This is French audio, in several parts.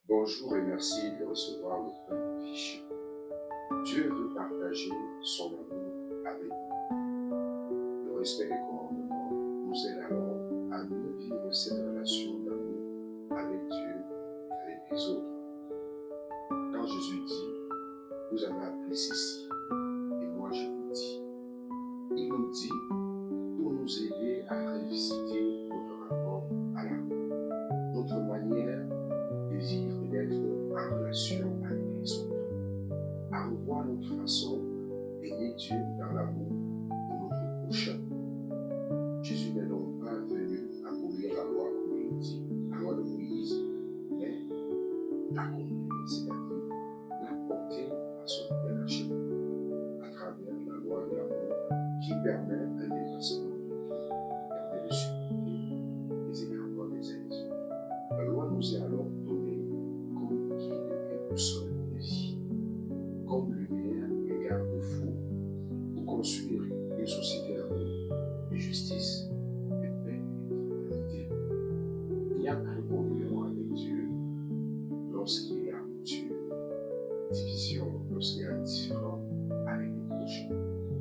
Bonjour et merci de recevoir le pain de vie. Dieu veut partager son amour avec nous. Le respect des commandements nous aide alors à mieux vivre cette relation d'amour avec Dieu et avec les autres. Quand Jésus dit, vous avez appris ceci, et moi je vous dis, il nous dit pour nous aider à revisiter notre rapport à l'amour, notre manière de vivre et d'être en relation avec les autres, à revoir notre façon d'aimer Dieu dans l'amour de notre prochain. Jésus n'est donc pas venu abolir la loi, comme il dit, la loi de Moïse, mais l'accomplir, c'est-à-dire l'apporter à son plein achèvement à travers la loi de l'amour qui permet un dépassement de vie, qui permet de supporter les égarements des uns et des autres. La loi nous est alors donnée comme guide et boussole de vie, comme lumière et garde-fou pour construire une société d'amour, de justice, de paix et de fraternité. Il n'y a pas de communion avec Dieu lorsqu'il y a rupture, division, lorsqu'il y a différent avec les prochains.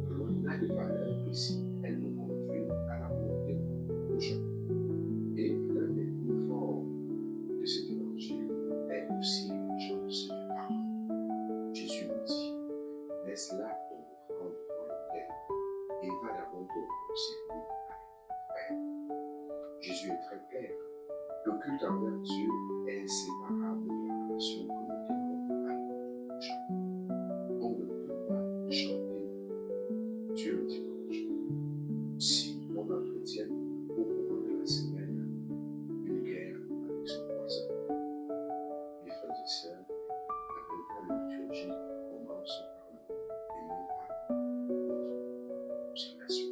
La loi n'a de valeur que si elle nous conduit à l'amour des prochains. Et l'un des plus forts de cet évangile est aussi l'urgence du pardon. Jésus nous dit, laisse là ton offrande dans l'autel et va d'abord te réconcilier avec ton frère. Jésus est très clair. Le culte envers Dieu est inséparable de la relation que nous développons avec notre prochain. On ne peut pas chanter Dieu le dimanche si on entretient au cours de la semaine une guerre avec son voisin. Mes frères et sœurs, la véritable liturgie commence par le aimer par notre réconciliation.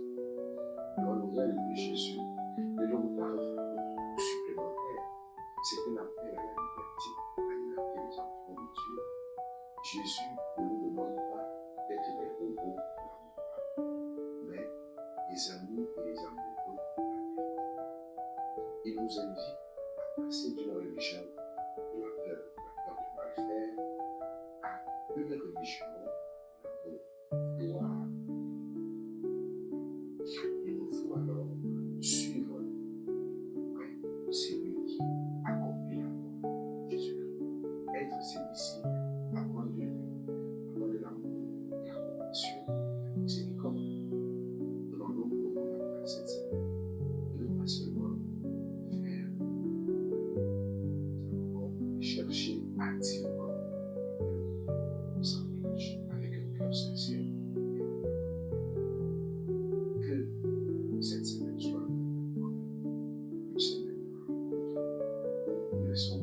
La nouvelle de Jésus ne donc pas un fardeau supplémentaire, c'est un appel à la liberté des enfants de Dieu. Jésus ne nous demande pas d'être des robots de l'amour, mais des amis et des amoureux de la vérité. Il nous invite à passer d'une religion de la peur du mal faire à une religion de l'amour vouloir. Il nous faut alors suivre celui qui accomplit la loi, Jésus-Christ. Être ses disciples, apprendre de lui, apprendre de l'amour, de la compassion, de la miséricorde. Demandons pour nous après cette semaine de ne pas seulement faire, mais chercher activement à s'engager avec un cœur sincère et que cette semaine soit une semaine de rencontre où nous laissons